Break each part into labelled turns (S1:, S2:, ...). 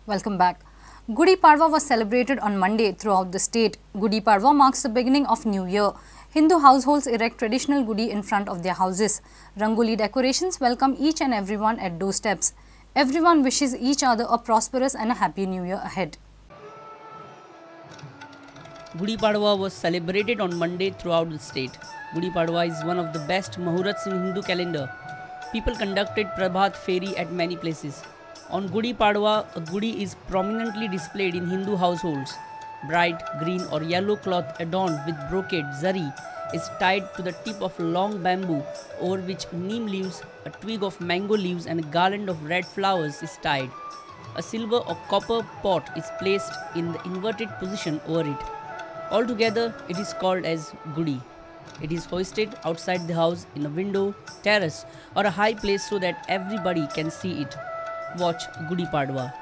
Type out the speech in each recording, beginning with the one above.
S1: Welcome back. Gudi Padwa was celebrated on Monday throughout the state. Gudi Padwa marks the beginning of New Year. Hindu households erect traditional Gudi in front of their houses. Rangoli decorations welcome each and everyone at doorsteps. Everyone wishes each other a prosperous and a happy New Year ahead.
S2: Gudi Padwa was celebrated on Monday throughout the state. Gudi Padwa is one of the best Muhurats in Hindu calendar. People conducted Prabhat Feri at many places. On Gudi Padwa, a Gudi is prominently displayed in Hindu households. Bright green or yellow cloth adorned with brocade zari is tied to the tip of a long bamboo over which neem leaves, a twig of mango leaves and a garland of red flowers is tied. A silver or copper pot is placed in the inverted position over it. Altogether, it is called as Gudi. It is hoisted outside the house in a window, terrace or a high place so that everybody can see it. Watch Gudi Padwa.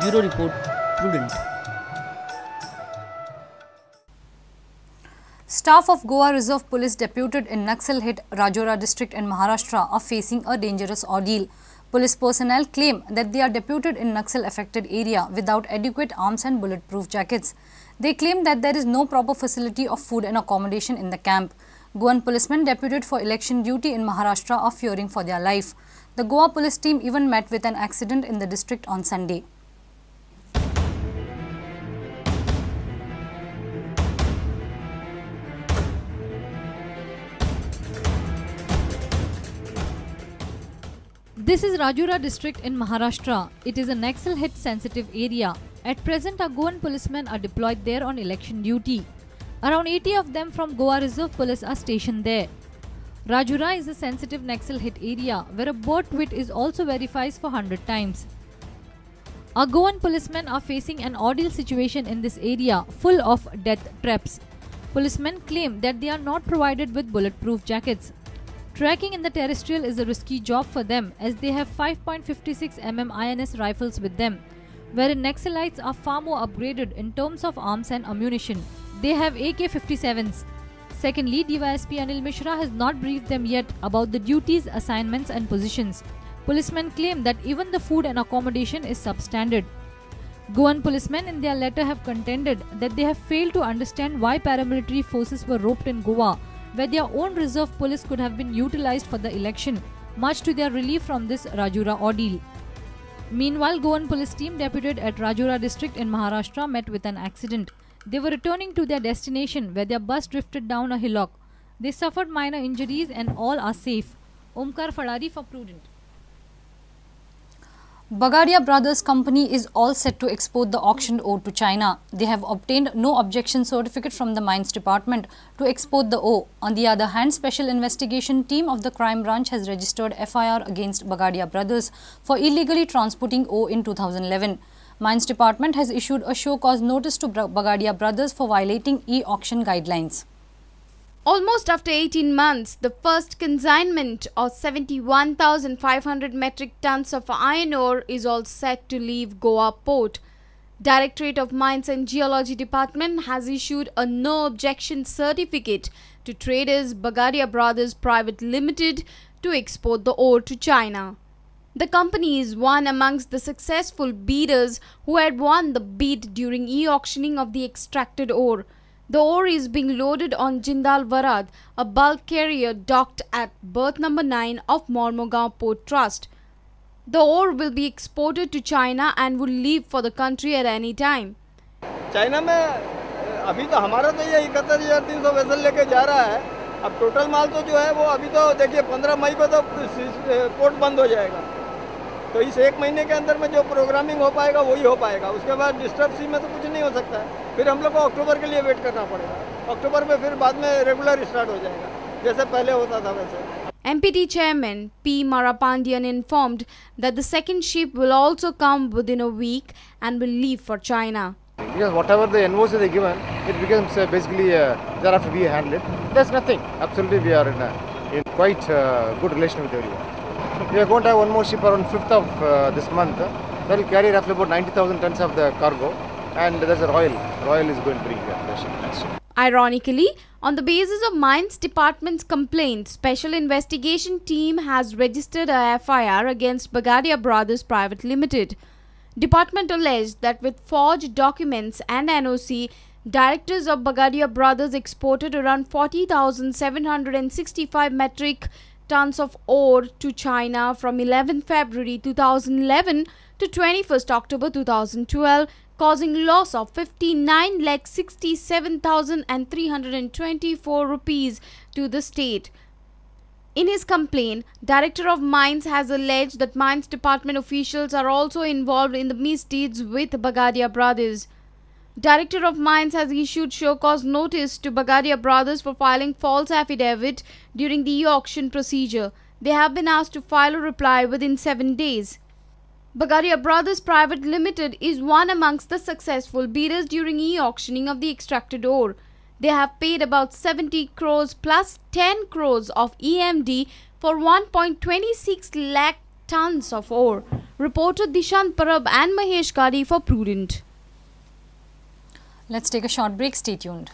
S2: Bureau Report, Prudent.
S1: Staff of Goa Reserve Police deputed in Naxal-hit Rajoura district in Maharashtra are facing a dangerous ordeal. Police personnel claim that they are deputed in Naxal-affected area without adequate arms and bulletproof jackets. They claim that there is no proper facility of food and accommodation in the camp. Goan policemen deputed for election duty in Maharashtra are fearing for their life. The Goa police team even met with an accident in the district on Sunday.
S3: This is Rajoura district in Maharashtra. It is a Naxal-hit sensitive area. At present, our Goan policemen are deployed there on election duty. Around 80 of them from Goa Reserve Police are stationed there. Rajoura is a sensitive Naxal-hit area where a bird tweet is also verified for 100 times. Our Goan policemen are facing an ordeal situation in this area full of death traps. Policemen claim that they are not provided with bulletproof jackets. Tracking in the terrestrial is a risky job for them as they have 5.56 mm INS rifles with them, wherein Naxalites are far more upgraded in terms of arms and ammunition. They have AK-57s. Secondly, DYSP Anil Mishra has not briefed them yet about the duties, assignments and positions. Policemen claim that even the food and accommodation is substandard. Goan policemen in their letter have contended that they have failed to understand why paramilitary forces were roped in Goa, where their own reserve police could have been utilized for the election, much to their relief from this Rajoura ordeal. Meanwhile, Goan police team deputed at Rajoura district in Maharashtra met with an accident. They were returning to their destination where their bus drifted down a hillock. They suffered minor injuries and all are safe. Omkar Fadari for Prudent.
S1: Bagadia Brothers Company is all set to export the auctioned ore to China. They have obtained no objection certificate from the Mines Department to export the ore. On the other hand, Special Investigation Team of the Crime Branch has registered FIR against Bagadia Brothers for illegally transporting ore in 2011. Mines Department has issued a show cause notice to Bagadia Brothers for violating e-auction guidelines.
S4: Almost after 18 months, the first consignment of 71,500 metric tons of iron ore is all set to leave Goa port. Directorate of Mines and Geology Department has issued a no objection certificate to traders Bagadia Brothers Private Limited to export the ore to China. The company is one amongst the successful bidders who had won the bid during e-auctioning of the extracted ore. The ore is being loaded on Jindal Varad, a bulk carrier docked at berth number 9 of Mormugao Port Trust. The ore will be exported to China and will leave for the country at any time.
S5: China में अभी तो हमारा तो ये 71,300 vessel लेके जा रहा है, अब टोटल माल तो जो है वो अभी तो देखिए 15 मई को तो पोर्ट बंद हो जाएगा, तो इस एक महीने के अंदर में जो प्रोग्रामिंग हो पाएगा वही हो पाएगा। उसके बाद डिस्टर्ब सी में तो कुछ नहीं हो सकता है, फिर हम लोग को अक्टूबर के लिए वेट करना पड़ेगा। अक्टूबर में फिर बाद में रेगुलर स्टार्ट हो जाएगा जैसे पहले होता था वैसे।
S4: MPT Chairman P. Marapandian informed that the second ship will also come within a week and will leave for China.
S6: Because whatever the NOC they given, it becomes basically thereafter we handle it. There's nothing. Absolutely, we are in quite good relation with everyone. We are going to have one more ship around 5th of this month. That will carry roughly about 90,000 tons of the cargo, and there's a Royal. Royal is going to bring the ship next year.
S4: Ironically, on the basis of Mines Department's complaint, Special Investigation Team has registered a FIR against Bagadia Brothers Private Limited. Department alleged that with forged documents and NOC, directors of Bagadia Brothers exported around 40,765 metric tons of ore to China from 11 February 2011 to 21st October 2012, causing loss of 59,67,324 rupees to the state. In his complaint, Director of Mines has alleged that Mines Department officials are also involved in the misdeeds with Bagadia Brothers. Director of Mines has issued show cause notice to Bagadia Brothers for filing false affidavit during the e-auction procedure. They have been asked to file a reply within 7 days. Bagadia Brothers Private Limited is one amongst the successful bidders during e-auctioning of the extracted ore. They have paid about 70 crores plus 10 crores of EMD for 1.26 lakh tons of ore. Reported Dishant Parab and Mahesh Kari for Prudent.
S1: Let's take a short break. Stay tuned.